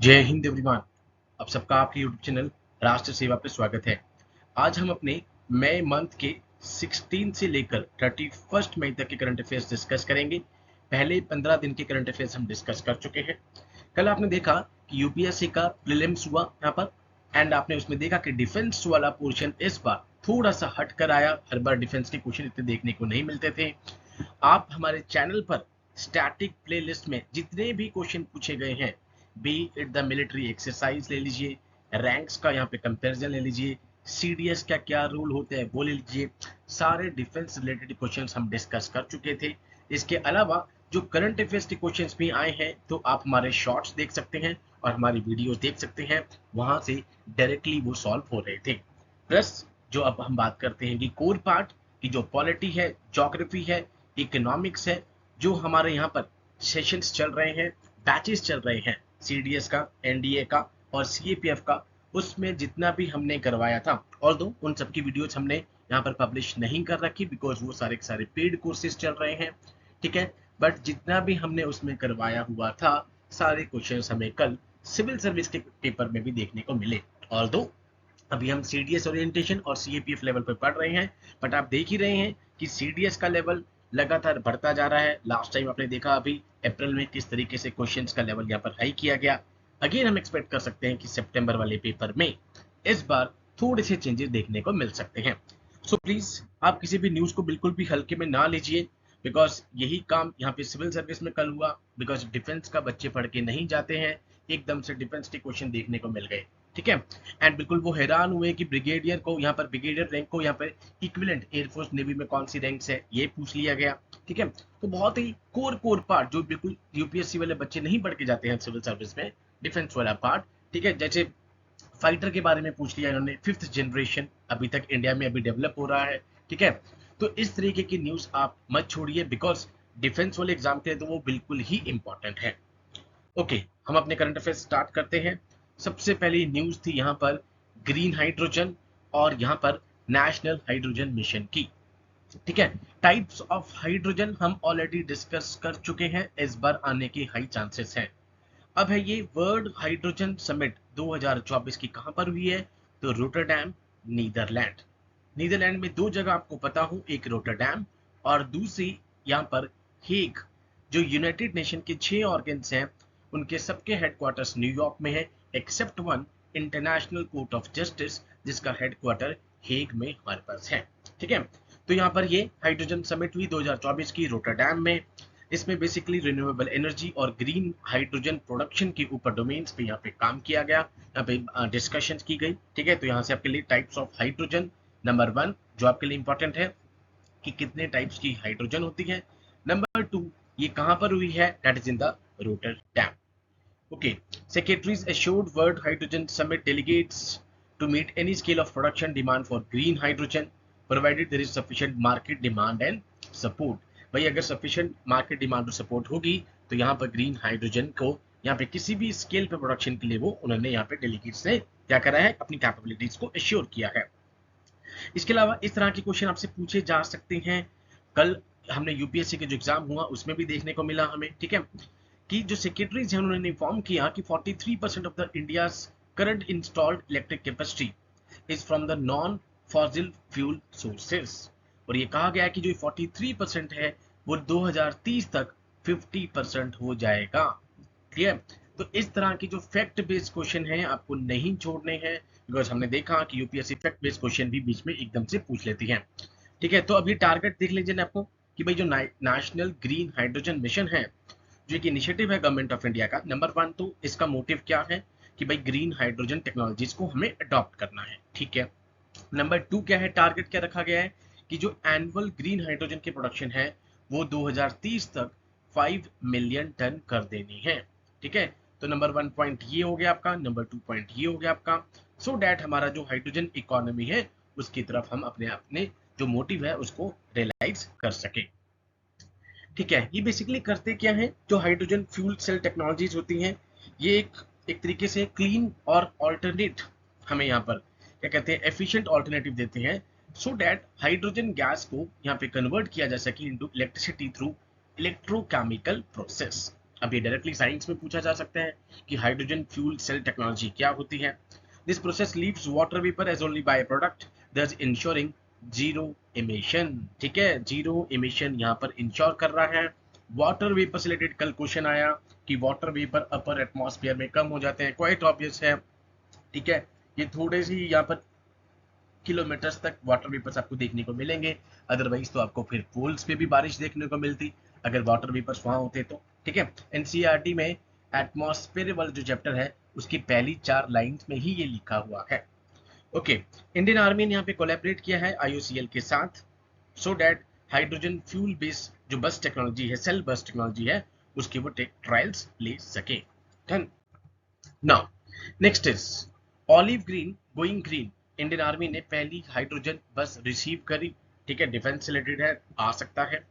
जय हिंद एवरीवन। आप सबका आपके यूट्यूब चैनल राष्ट्र सेवा पे स्वागत है। आज हम अपने मई मंथ के 16 से लेकर 31 मई तक के करंट अफेयर्स डिस्कस करेंगे। पहले 15 दिन के करंट अफेयर्स हम डिस्कस कर चुके हैं। कल आपने देखा कि यूपीएससी का प्रीलिम्स हुआ यहाँ पर, एंड आपने उसमें देखा कि डिफेंस वाला पोर्शन इस बार थोड़ा सा हट कर आया। हर बार डिफेंस के क्वेश्चन इतने देखने को नहीं मिलते थे। आप हमारे चैनल पर स्टैटिक प्लेलिस्ट में जितने भी क्वेश्चन पूछे गए हैं, B it the military exercise ले लीजिए, रैंक्स का यहाँ पे कंपैरिजन ले लीजिए, सीडीएस का क्या रूल होते हैं वो ले लीजिए, सारे डिफेंस रिलेटेड क्वेश्चंस हम डिस्कस कर चुके थे। इसके अलावा जो करंट अफेयर्स के क्वेश्चंस भी आए हैं तो आप हमारे शॉर्ट्स देख सकते हैं और हमारी वीडियोस देख सकते हैं, वहां से डायरेक्टली वो सॉल्व हो रहे थे। प्लस जो अब हम बात करते हैं कि कोर पार्ट की जो पॉलिटी है, ज्योग्राफी है, इकोनॉमिक्स है, जो हमारे यहाँ पर सेशंस चल रहे हैं, बैचेस चल रहे हैं, सीडीएस का, एनडीए का और सीएपीएफ का, उसमें जितना भी हमने करवाया था, और दो उन सबकी वीडियोस हमने यहाँ पर पब्लिश नहीं कर रखी बिकॉज वो सारे के सारे पेड कोर्सेज चल रहे हैं, ठीक है। बट जितना भी हमने उसमें करवाया हुआ था, सारे क्वेश्चंस हमें कल सिविल सर्विस के पेपर में भी देखने को मिले। और दो अभी हम सीडीएस ओरिएंटेशन और सीएपीएफ लेवल पर पढ़ रहे हैं, बट आप देख ही रहे हैं कि सीडीएस का लेवल लगातार बढ़ता जा रहा है। लास्ट टाइम आपने देखा अभी अप्रैल में किस तरीके से क्वेश्चंस का लेवल यहाँ पर हाई किया गया। अगेन हम एक्सपेक्ट कर सकते हैं कि सितंबर वाले पेपर में इस बार थोड़े से चेंजेस देखने को मिल सकते हैं। सो प्लीज आप किसी भी न्यूज को बिल्कुल भी हल्के में ना लीजिए, बिकॉज यही काम यहाँ पे सिविल सर्विस में कल हुआ। बिकॉज डिफेंस का बच्चे पढ़ के नहीं जाते हैं, एकदम से डिफेंस के क्वेश्चन देखने को मिल गए, ठीक है। एंड बिल्कुल वो हैरान हुए कि ब्रिगेडियर को यहाँ पर, ब्रिगेडियर रैंक को यहाँ पर इक्विवेलेंट एयरफोर्स नेवी में कौन सी रैंक्स है ये पूछ लिया गया, ठीक है। तो बहुत ही कोर पार्ट जो बिल्कुल यूपीएससी वाले बच्चे नहीं पढ़ के जाते हैं सिविल सर्विस में, डिफेंस वाला पार्ट, ठीक है। जैसे फाइटर के बारे में पूछ लिया इन्होंने, 5th जनरेशन अभी तक इंडिया में अभी डेवलप हो रहा है, ठीक है। तो इस तरीके की न्यूज आप मत छोड़िए, बिकॉज डिफेंस वाले एग्जाम के लिए तो वो बिल्कुल ही इंपॉर्टेंट है। ओके, हम अपने करंट अफेयर्स स्टार्ट करते हैं। सबसे पहली न्यूज थी यहाँ पर ग्रीन हाइड्रोजन और यहाँ पर नेशनल हाइड्रोजन मिशन की, ठीक है। टाइप्स ऑफ हाइड्रोजन हम ऑलरेडी डिस्कस कर चुके हैं, इस बार आने के हाई चांसेस हैं। अब है ये वर्ल्ड हाइड्रोजन समिट 2024 की कहां पर हुई है, तो रोटरडैम, नीदरलैंड। नीदरलैंड में दो जगह आपको पता हो, एक रोटरडैम और दूसरी यहाँ पर हेग। जो यूनाइटेड नेशन के 6 ऑर्गन्स हैं उनके सबके हेडक्वार्टर्स न्यूयॉर्क में है, except one, international court of justice, जिसका हेडक्वार्टर हेग में हमारे पास है, ठीक है। तो यहाँ पर ये हाइड्रोजन समिट हुई 2024 की रोटरडैम में। इसमें बेसिकली रिन्यूएबल एनर्जी और ग्रीन हाइड्रोजन प्रोडक्शन के ऊपर डोमेन्स पे यहाँ पे काम किया गया, यहाँ पे डिस्कशन की गई, ठीक है। तो यहाँ से आपके लिए टाइप्स ऑफ हाइड्रोजन, नंबर 1 जो आपके लिए इंपॉर्टेंट है कि कितने टाइप्स की हाइड्रोजन होती है। नंबर 2 ये कहाँ पर हुई है, that is in the Rotterdam. Okay, secretaries assured World Hydrogen Summit delegates to meet any scale of production demand for green hydrogen, provided there is sufficient market demand and support. भाई अगर sufficient market demand और support होगी तो यहाँ पर green hydrogen को यहाँ पे किसी भी स्केल पे प्रोडक्शन के लिए वो उन्होंने यहाँ पे डेलीगेट्स ने क्या करा है, अपनी कैपेबिलिटीज को एश्योर किया है। इसके अलावा इस तरह के क्वेश्चन आपसे पूछे जा सकते हैं। कल हमने यूपीएससी के जो एग्जाम हुआ उसमें भी देखने को मिला हमें, ठीक है, कि जो सेक्रेटरीज हैं उन्होंने इन्फॉर्म किया कि 43% of the India's current installed electric capacity is from the non fossil fuel sources. और ये कहा गया है कि जो 43% है वो 2030 तक 50% हो जाएगा, ठीक है। तो इस तरह की जो फैक्ट बेस्ड क्वेश्चन है आपको नहीं छोड़ने हैं, बिकॉज हमने देखा कि यूपीएससी फैक्ट बेस्ड क्वेश्चन भी बीच में एकदम से पूछ लेती है, ठीक है। तो अभी टारगेट देख लीजिए ना आपको कि भाई जो नेशनल ग्रीन हाइड्रोजन मिशन है, जो एक इनिशिएटिव है गवर्नमेंट ऑफ इंडिया का, नंबर 1 तो इसका मोटिव क्या है कि भाई ग्रीन हाइड्रोजन टेक्नोलॉजीज को हमें अडॉप्ट करना है, ठीक है। नंबर 2 क्या है, टारगेट क्या रखा गया है कि जो एनुअल ग्रीन हाइड्रोजन की प्रोडक्शन है वो 2030 तक 5 मिलियन टन कर देनी है, ठीक है। तो नंबर 1 पॉइंट ये हो गया आपका, नंबर 2 पॉइंट ये हो गया आपका, सो डैट हमारा जो हाइड्रोजन इकोनॉमी है उसकी तरफ हम अपने अपने जो मोटिव है उसको रियलाइज कर सके, ठीक है। ये बेसिकली करते क्या है, जो हाइड्रोजन फ्यूल सेल टेक्नोलॉजीज होती हैं ये एक तरीके से क्लीन और ऑल्टरनेट, हमें यहाँ पर क्या कहते हैं, एफिशिएंट ऑल्टरनेटिव देते हैं, सो दैट हाइड्रोजन गैस को यहाँ पे कन्वर्ट किया जा सके into electricity through electrochemical process. अब ये डायरेक्टली साइंस में पूछा जा सकता है कि हाइड्रोजन फ्यूल सेल टेक्नोलॉजी क्या होती है। This process leaves water vapour as only by product, thus ensuring zero emission. ठीक है, जीरो इमिशन यहाँ पर इंश्योर कर रहा है। वाटर वेपर से रिलेटेड कल क्वेश्चन आया कि वाटर वेपर अपर एटमॉस्फेयर में कम हो जाते हैं, क्वाइट ऑब्वियस है। ठीक है, ये थोड़े सी यहाँ पर किलोमीटर्स तक वाटर वेपर्स आपको देखने को मिलेंगे, अदरवाइज तो आपको फिर पोल्स पे भी बारिश देखने को मिलती अगर वाटर वेपर्स वहां होते तो। ठीक है, एनसीईआरटी में एटमॉस्फेयर वाला जो चैप्टर है उसकी पहली 4 लाइंस में ही ये लिखा हुआ है। ओके, इंडियन आर्मी ने यहाँ पे कोलैबोरेट किया है आईओसीएल के साथ, so that hydrogen fuel based जो बस टेक्नोलॉजी है, सेल बस टेक्नोलॉजी है, उसके वो ट्रायल्स ले सके। Done. Now next is olive green going green. Indian army ने पहली हाइड्रोजन बस रिसीव करी। ठीक है, डिफेंस से रिलेटेड है, आ सकता है।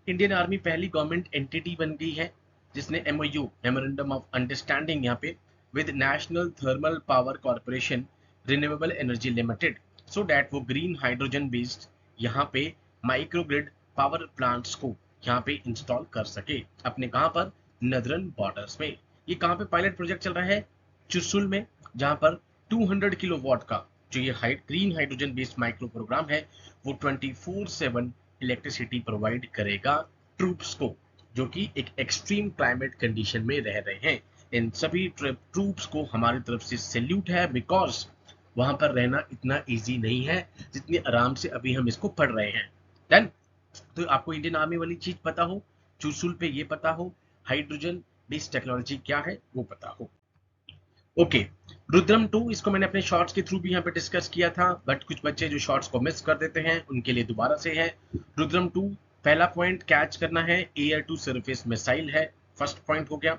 इंडियन आर्मी पहली गवर्नमेंट एंटिटी बन गई है जिसने एमओयू मेमोरेंडम ऑफ अंडरस्टैंडिंग यहाँ पे with national thermal power corporation renewable energy limited, so that वो ग्रीन हाइड्रोजन बेस्ड यहाँ पे माइक्रोग्रिड पावर प्लांट्स को यहाँ पे इंस्टॉल कर सके अपने कहाँ पर, नदरन बॉर्डर्स में। ये कहाँ पे पायलट प्रोजेक्ट चल रहा है, चुशुल में, जहां पर 200 किलोवाट का जो ये green hydrogen based micro program है वो 24/7 इलेक्ट्रिसिटी प्रोवाइड करेगा ट्रूप्स को, जो कि एक एक्सट्रीम क्लाइमेट कंडीशन में रह रहे हैं। इन सभी ट्रूप्स को हमारी तरफ से सैल्यूट है, बिकॉज वहां पर रहना इतना इजी नहीं है जितनी आराम से अभी हम इसको पढ़ रहे हैं। डन। तो आपको इंडियन आर्मी वाली चीज पता हो, चुशुल पे ये पता हो, हाइड्रोजन बेस्ड टेक्नोलॉजी क्या है वो पता हो। ओके, रुद्रम 2 इसको मैंने अपने शॉर्ट्स के थ्रू भी यहाँ पे डिस्कस किया था, बट कुछ बच्चे जो शॉर्ट्स को मिस कर देते हैं उनके लिए दोबारा से है। रुद्रम 2 पहला पॉइंट कैच करना है, एयर टू सरफेस मिसाइल है, फर्स्ट पॉइंट हो गया।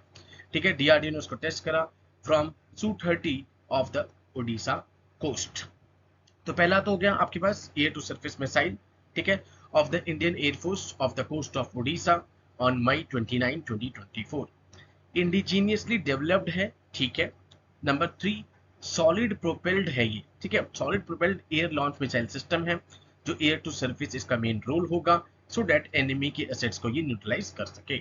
ठीक है, डीआरडीओ ने उसको टेस्ट करा from Su-30 off the Odisha coast. तो पहला तो हो गया आपके पास एयर टू सरफेस मिसाइल, ठीक है, off the Indian Air Force off the coast off Odisha on May 29, 2024। Indigenously developed है, ठीक है। नंबर 3, सॉलिड प्रोपेल्ड है ये, ठीक है, solid propelled air launch missile system है जो एयर टू सरफेस इसका मेन रोल होगा, सो दैट एनिमी के एसेट्स को ये न्यूट्रलाइज कर सके।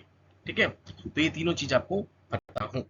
ठीक है, तो ये तीनों चीज आपको पता हो।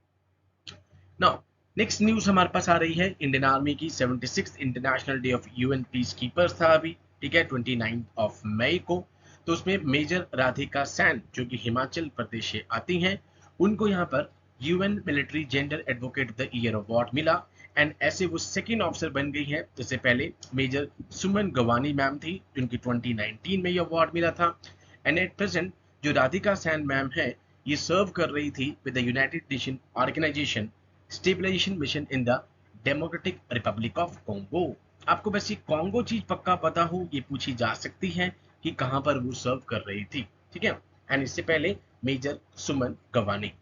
नाउ नेक्स्ट न्यूज हमारे पास आ रही है इंडियन आर्मी की 76th international day of UN peace keepers था अभी, ठीक है, 29 ऑफ मई को। तो उसमें मेजर राधिका सैन जो कि हिमाचल प्रदेश से आती हैं, उनको यहाँ पर UN military gender advocate of the year award मिला, एंड ऐसे वो सेकंड ऑफिसर बन गई है। जैसे पहले मेजर सुमन गवानी मैम थी जिनकी 2019 में ये अवार्ड मिला था, एंड एट प्रेजेंट जो राधिका सैन मैम है ये सर्व कर रही थी with the United Nation Organization Stabilization Mission in the Democratic Republic of Congo. आपको बस ये कॉन्गो चीज पक्का पता हो, ये पूछी जा सकती है कि कहां पर वो सर्व कर रही थी। ठीक है, एंड इससे पहले major Suman Gawani.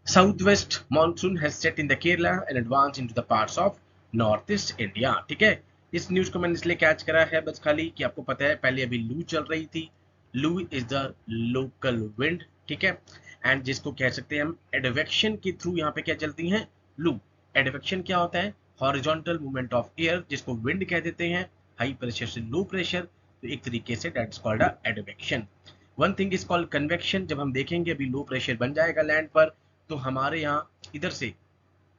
Southwest monsoon has set in the Kerala and advanced into the parts of northeast India। ठीक है, इस न्यूज को मैंने इसलिए कैच करा है बस खाली कि आपको पता है पहले अभी लू चल रही थी। लू इज द लोकल विंड, ठीक है, एंड जिसको कह सकते हैं हम एडवेक्शन के थ्रू यहाँ पे क्या चलती हैं, लू। एडवेक्शन क्या होता है, हॉरिजॉन्टल मूवमेंट ऑफ एयर, जिसको विंड कह देते हैं, हाई प्रेशर से लो प्रेशर, तो एक तरीके say that is called a advection. One thing is called convection, जब हम देखेंगे अभी लो प्रेशर बन जाएगा लैंड पर, तो हमारे यहाँ इधर से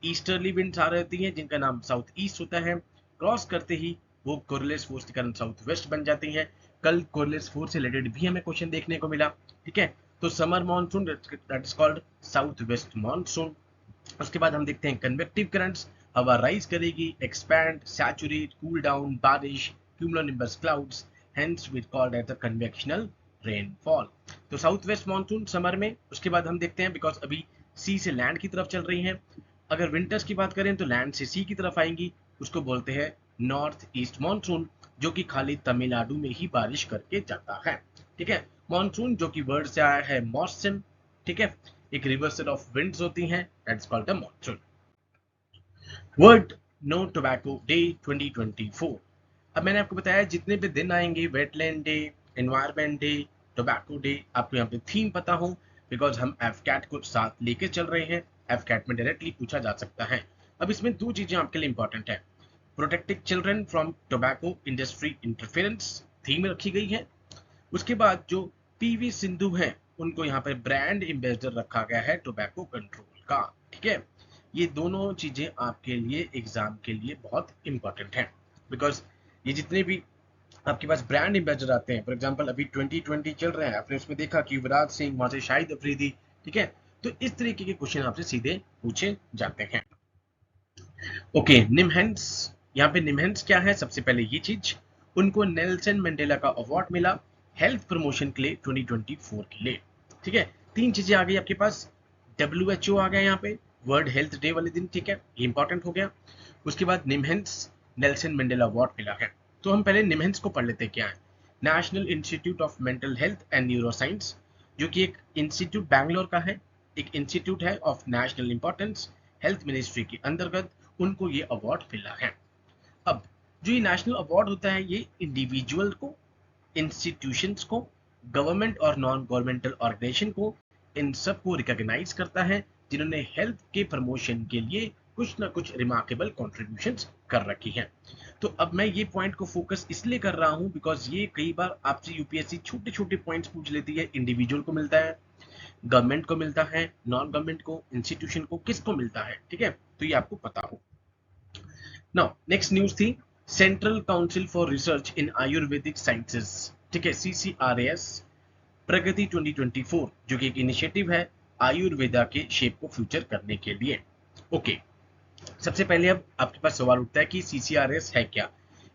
ईस्टर्ली विंड्स आ रहती हैं जिनका नाम साउथ ईस्ट होता है, क्रॉस करते ही वो कोरिलेट्स फोर्स के कारण साउथ वेस्ट बन जाती हैं। कल कोरिलेट्स फोर्स से रिलेटेड भी हमें क्वेश्चन देखने को मिला। ठीक है, तो summer monsoon that is called south west monsoon. उसके बाद हम देखते हैं कन्वेक्टिव करंट्स, हवा राइज करेगी, एक्सपैंड, सैचुरेट, कूल डाउन, बारिश, cumulonimbus clouds, hence we called at the convectional rainfall. तो साउथ वेस्ट मॉनसून समर में। उसके बाद हम देखते हैं बिकॉज अभी सी से लैंड की तरफ चल रही हैं, अगर विंटर्स की बात करें तो लैंड से सी की तरफ आएंगी, उसको बोलते हैं नॉर्थ ईस्ट मॉनसून, जो कि खाली तमिलनाडु में ही बारिश करके जाता है। ठीक है, मॉनसून जो कि वर्ड से आया है मॉनसून, ठीक है, एक रिवर्सल ऑफ विंड्स होती हैं, that's called the monsoon. World no tobacco day 2024। अब मैंने आपको बताया जितने भी दिन आएंगे, wetland day, environment day, tobacco day, आपको यहाँ पे थीम पता हो, बिकॉज हम एफकैट को साथ लेके चल रहे हैं, एफकैट में डायरेक्टली पूछा जा सकता है। अब इसमें दो चीजें आपके लिए इंपॉर्टेंट है, protecting children from tobacco industry interference theme रखी गई है। उसके बाद जो पीवी सिंधु है उनको यहाँ पर ब्रांड एम्बेसडर रखा गया है टोबैको कंट्रोल का। ठीक है, ये दोनों चीजें आपके लिए एग्जाम के लिए बहुत इंपॉर्टेंट हैं, बिकॉज ये जितने भी आपके पास ब्रांड एम्बेसडर आते हैं, फॉर एग्जांपल अभी 2020 चल रहा है, आपने उसमें देखा कि युवराज सिंह, वहां से शाहिद अफरीदी, ठीक है, तो इस तरीके के क्वेश्चन आपसे सीधे पूछे जाते हैं। ओके, निमहंस, यहाँ पे निमहंस क्या है, सबसे पहले ये चीज, उनको नेल्सन मंडेला का अवार्ड मिला हेल्थ प्रमोशन के लिए 2024 के लिए। ठीक है, तीन चीजें आ गई आपके पास, WHO आ गया यहाँ पे वर्ल्ड हेल्थ डे वाले दिन, ठीक है, ये इंपॉर्टेंट हो गया। उसके बाद निमहंस नेल्सन मंडेला अवार्ड मिला है। तो हम पहले निमहंस को पढ़ लेते हैं क्या है। National institute of mental health and neuroscience, जो कि एक इंस्टीट्यूट बैंगलोर का है, एक इंस्टीट्यूट है of national importance, health ministry के अंतर्गत उनको ये अवार्ड मिला है। अब जो ये नेशनल अवार्ड होता है, ये इंडिविजुअल को, इंस्टीट्यूशंस को, गवर्नमेंट और नॉन गवर्नमेंटल ऑर्गेनाइजेशन को, इन सबको रिकॉग्नाइज करता है जिन्होंने हेल्थ के प्रमोशन के लिए कुछ ना कुछ रिमार्केबल कॉन्ट्रीब्यूशंस कर रखी हैं। तो अब मैं ये पॉइंट को फोकस इसलिए कर रहा हूं बिकॉज ये कई बार आपसे यूपीएससी छोटे छोटे पॉइंट्स पूछ लेती है। इंडिविजुअल को मिलता है, गवर्नमेंट को मिलता है, नॉन गवर्नमेंट को, इंस्टीट्यूशन को, किसको मिलता है, ठीक है, तो ये आपको पता हो। नाउ नेक्स्ट न्यूज थी central council for research in Ayurvedic sciences, ठीक है, CCRAS प्रगति 2024, जो कि एक इनिशिएटिव है आयुर्वेदा के शेप को फ्यूचर करने के लिए। ओके, सबसे पहले अब आपके पास सवाल उठता है कि CCRAS है क्या।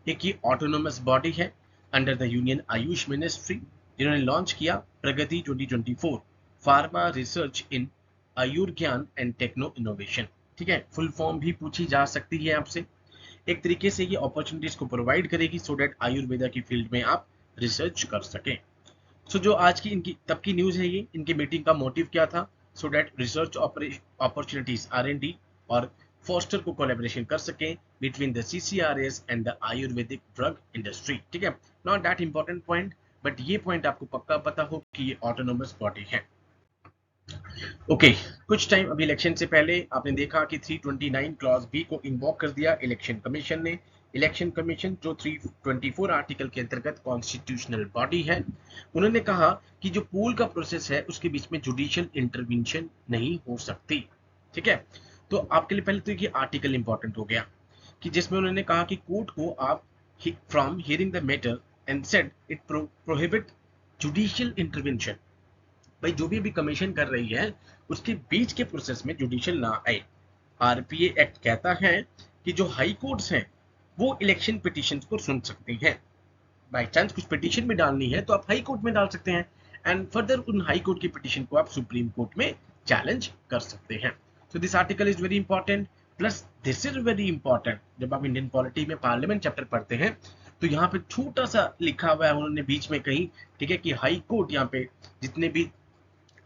एक ये ऑटोनोमस बॉडी है under the union AYUSH ministry, जिन्होंने लॉन्च किया Pragati 2024 pharma research in Ayurgyan and techno innovation. ठीक है, फुल फॉर्म भी पूछी जा सकती है आपसे। एक तरीके से ये अपॉर्चुनिटीज को प्रोवाइड करेगी सो दैट आयुर्वेदा की फील्ड में आप रिसर्च कर सकें। सो जो आज की इनकी तब की न्यूज है, ये इनकी मीटिंग का मोटिव क्या था, so that research opportunities R&D और फोस्टर को कोलैबोरेशन कर सकें between the CCRAS and the Ayurvedic drug industry. ठीक है, not that important point, but ये पॉइंट आपको पक्का पता हो कि ये ऑटोनोमस बॉडी है। ओके, कुछ टाइम अभी इलेक्शन से पहले आपने देखा कि 329 क्लॉज बी को इन्वॉक कर दिया इलेक्शन कमीशन ने। इलेक्शन कमीशन जो 324 आर्टिकल के अंतर्गत कॉन्स्टिट्यूशनल बॉडी है, उन्होंने कहा कि जो पोल का प्रोसेस है उसके बीच में जुडिशियल इंटरवेंशन नहीं हो सकती। ठीक है, तो आपके लिए पहले तो ये आर्टिकल इंपॉर्टेंट हो गया कि जिसमें उन्होंने कहा कि कोर्ट को आप from hearing the matter and said it prohibit judicial intervention. भाई जो भी कमीशन कर रही है उसके बीच के प्रोसेस में जुडिशियल ना आए। RPA एक्ट कहता है कि जो हाई कोर्ट्स हैं वो इलेक्शन पिटीशंस को सुन सकती हैं। बाई चांस कुछ पिटीशन में डालनी है तो आप हाई कोर्ट में डाल सकते हैं एंड फर्दर उन हाई कोर्ट की पिटीशन को आप सुप्रीम कोर्ट में चैलेंज कर सकते हैं। So this article is very important, plus this is very important. जब आप इंडियन पॉलिटी में पार्लियामेंट चैप्टर पढ़ते हैं तो यहाँ पे छोटा सा लिखा हुआ है उन्होंने बीच में कहीं, ठीक है, कि हाई कोर्ट यहाँ पे जितने भी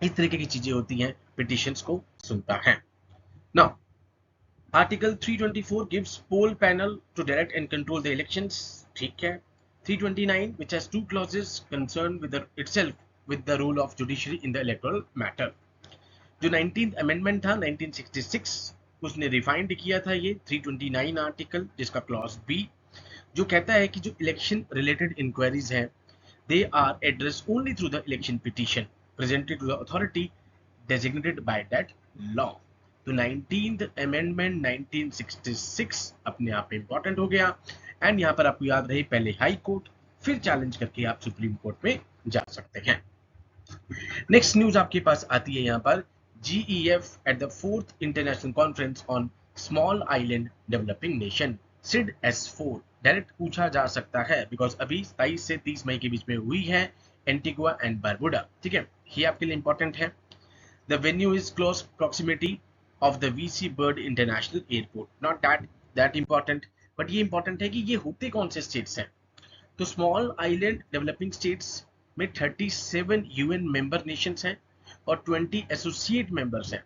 इस तरीके की चीजें होती हैं पिटीशंस को सुनता है। Now article 324 gives poll panel to direct and control the elections. ठीक है, 329 which has two clauses concerned with itself with the role of judiciary in the electoral matter। जो 19th अमेंडमेंट था 1966 उसने रिफाइंड किया था ये 329 आर्टिकल, जिसका clause B जो कहता है कि जो इलेक्शन रिलेटेड इंक्वायरीज हैं they are address only through the election petition presented to the authority designated by that law। तो 19th amendment 1966 अपने आप में इंपॉर्टेंट हो गया एंड यहाँ पर आपको याद रहे पहले हाई कोर्ट फिर चैलेंज करके आप सुप्रीम कोर्ट में जा सकते हैं। नेक्स्ट न्यूज आपके पास आती है यहाँ पर GEF at the 4th international conference on small island developing nation SID-S4। Direct पूछा जा सकता है बिकॉज अभी 27 से 30 मई के बीच में हुई है एंटीगुआ एंड बारबुडा। ठीक है, ये आपके लिए इंपॉर्टेंट है। The venue is close proximity of the VC bird international airport. Not that important, but ये इंपॉर्टेंट है कि ये होते कौन से स्टेट्स हैं। तो स्मॉल आइलैंड डेवलपिंग स्टेट्स में 37 UN मेंबर नेशंस हैं और 20 एसोसिएट मेंबर्स हैं।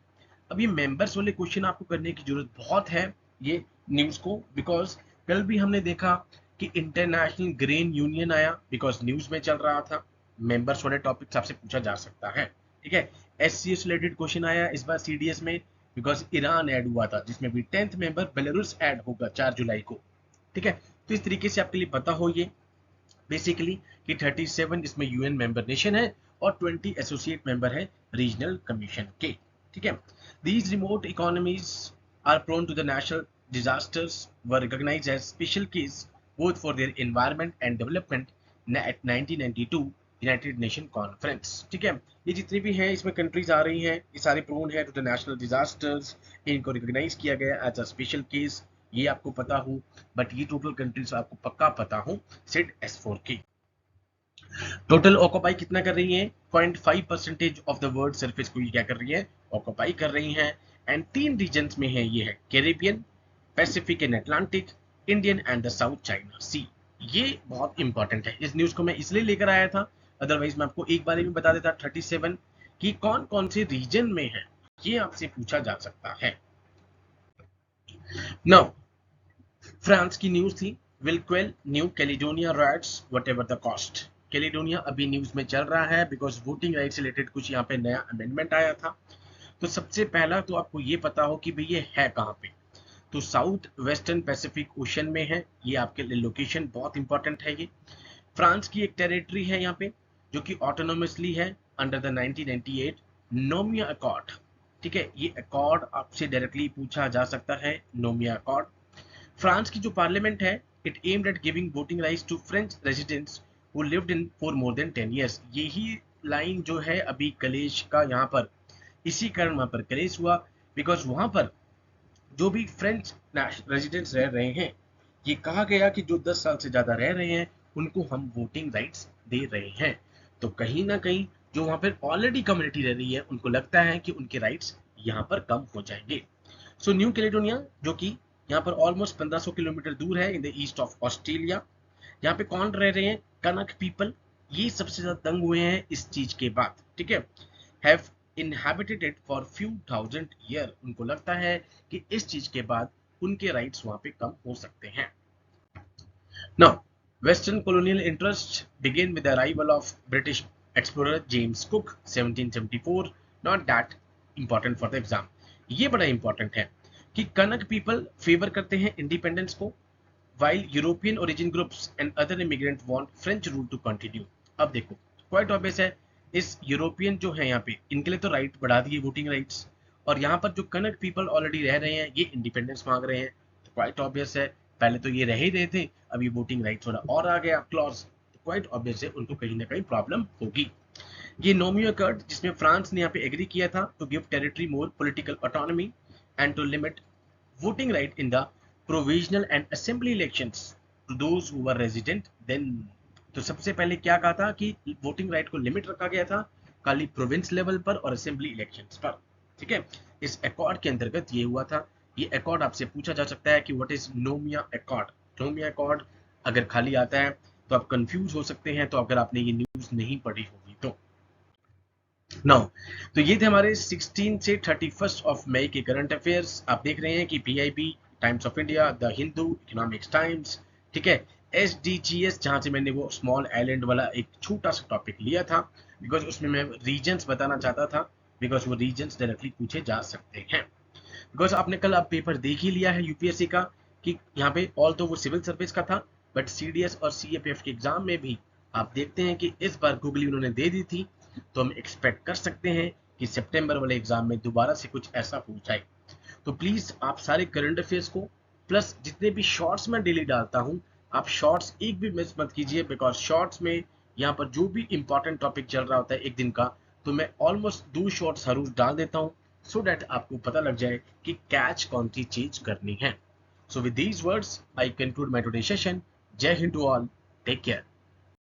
अब ये मेंबर्स वाले क्वेश्चन आपको करने की जरूरत बहुत है ये न्यूज को, बिकॉज कल भी हमने देखा कि इंटरनेशनल ग्रेन यूनियन आया बिकॉज न्यूज में चल रहा था। मेंबर्स वाले टॉपिक्स आपसे पूछा जा सकता है। ठीक है, SCS रिलेटेड क्वेश्चन आया इस बार CDS में बिकॉज ईरान ऐड हुआ था, जिसमें भी 10th मेंबर बेलारूस ऐड होगा 4 जुलाई को। ठीक है, तो इस तरीके से आपके लिए पता हो ये बेसिकली कि 37 इसमें UN मेंबर नेशन है और 20 एसोसिएट मेंबर है रीजनल कमीशन के। ठीक है, these remote economies are prone to the national disasters were recognized as special case both for their environment and development at 1992 United nation conference. ठीक है, ये जितनी भी हैं इसमें कंट्रीज आ रही हैं, ये सारे प्रोन है टू द नेशनल डिजास्टर्स, इनको रिकॉग्नाइज किया गया एज अ स्पेशल केस, ये आपको पता हो, बट ये टोटल कंट्रीज आपको पक्का पता हो सिड S4 की। टोटल ऑक्यूपाई कितना कर रही है? 0.5% ऑफ द वर्ल्ड सरफेस को ये क्या कर रही है? ऑक्यूपाई कर रही हैं। एंड 3 रीजन्स में है, ये है Caribbean, Pacific and Atlantic, Indian and the South China sea. ये बहुत इंपॉर्टेंट है, इस न्यूज को मैं इसलिए लेकर आया था, अदरवाइज मैं आपको एक बार भी बता देता 37 कि कौन कौन से रीजन में है, ये आपसे पूछा जा सकता है। नाउ फ्रांस की न्यूज थी, will quail new Caledonia rights whatever the cost. Caledonia अभी न्यूज में चल रहा है बिकॉज वोटिंग राइट से रिलेटेड कुछ यहाँ पे नया अमेंडमेंट आया था। तो सबसे पहला तो आपको ये पता हो कि भाई ये है कहाँ पे, तो साउथ वेस्टर्न पैसिफिक ओशन में है, ये आपके लिए लोकेशन बहुत इंपॉर्टेंट है। ये फ्रांस की एक टेरिटरी है यहाँ पे जो कि ऑटोनोमसली है अंडर द 1998 नोमिया अकॉर्ड। ठीक है, ये अकॉर्ड आपसे डायरेक्टली पूछा जा सकता है, नोमिया अकॉर्ड। फ्रांस की जो पार्लियामेंट है, it aimed at giving voting rights to French residents who lived in for more than 10 years। यही लाइन जो है अभी कलेश का यहाँ पर, इसी कारण वहां पर कलेश हुआ बिकॉज वहां पर जो भी फ्रेंच रेजिडेंट्स रह रहे हैं, ये कहा गया कि जो 10 साल से ज्यादा रह रहे हैं उनको हम वोटिंग राइट्स दे रहे हैं। तो कहीं ना कहीं जो वहां पर ऑलरेडी कम्युनिटी रह रही है उनको लगता है कि उनके राइट्स यहाँ पर कम हो जाएंगे। सो न्यू कैलिडोनिया जो कि यहाँ पर ऑलमोस्ट 1500 किलोमीटर दूर है in the east of Australia, यहाँ पे कौन रह रहे हैं? कनक पीपल। ये सबसे ज्यादा तंग हुए हैं इस चीज के बाद। ठीक है, have inhabited it for few thousand year। उनको लगता है कि इस चीज के बाद उनके राइट्स वहां पे कम हो सकते हैं। Now, Western colonial interests begin with the arrival of British explorer James Cook 1774। Not that important for the exam। ये बड़ा इंपॉर्टेंट है कि कनक पीपल फेवर करते हैं इंडिपेंडेंस को, while European origin groups and other immigrants want French rule to continue। अब देखो quite obvious है, इस यूरोपियन जो है यहाँ पे इनके लिए तो राइट बढ़ा दिए वोटिंग राइट्स, और यहाँ पर जो कनक पीपल ऑलरेडी रह रहे हैं ये इंडिपेंडेंस मांग रहे हैं। तो क्वाइट ऑब्वियस है, पहले तो ये रह ही रहे थे, अभी वोटिंग राइट थोड़ा और आ गया क्लॉज, तो क्वाइट ऑब्वियस है उनको कहीं ना कहीं प्रॉब्लम होगी। ये नोमियो अकॉर्ड जिसमें फ्रांस ने यहाँ पे एग्री किया था to give territory more political autonomy and to limit voting right in the provisional and assembly elections to those who were resident then. तो सबसे पहले क्या कहा था कि वोटिंग राइट को लिमिट रखा गया था खाली प्रोविंस लेवल पर और असेंबली इलेक्शंस पर। ठीक है, इस अकॉर्ड के अंतर्गत ये हुआ था। ये अकॉर्ड आपसे पूछा जा सकता है कि व्हाट इज नोमिया अकॉर्ड। नोमिया अकॉर्ड अगर खाली आता है तो आप कंफ्यूज हो सकते हैं, तो अगर आपने ये न्यूज नहीं पढ़ी होगी तो। नाउ तो ये थे हमारे 16 से 31 ऑफ मई के करंट अफेयर्स। आप देख रहे हैं कि PIB, times of India, the Hindu, economics times, ठीक है, SDGs जहां से मैंने वो स्मॉल आइलैंड वाला एक छोटा सा टॉपिक लिया था बिकॉज उसमें मैं रीजन्स बताना चाहता था, बिकॉज वो रीजन्स डायरेक्टली पूछे जा सकते हैं। बिकॉज आपने कल अब पेपर देख ही लिया है यूपीएससी का कि यहाँ पे ऑल तो वो सिविल सर्विस का था, बट CDS और CAPF के एग्जाम में भी आप देखते हैं कि इस बार गूगली उन्होंने दे दी थी, तो हम एक्सपेक्ट कर सकते हैं कि सितंबर वाले एग्जाम में दोबारा से कुछ ऐसा हो जाए। तो प्लीज आप सारे करंट अफेयर्स को प्लस जितने भी शॉर्ट्स मैं डेली डालता हूँ, आप शॉर्ट्स एक भी मिस मत कीजिए, बिकॉज शॉर्ट्स में यहाँ पर जो भी इंपॉर्टेंट टॉपिक चल रहा होता है एक दिन का, तो मैं ऑलमोस्ट 2 शॉर्ट्स हर रोज डाल देता हूँ सो दैट आपको पता लग जाए कि कैच कौन सी चीज करनी है। So with these words I conclude my today session. Jai Hind to all, take care.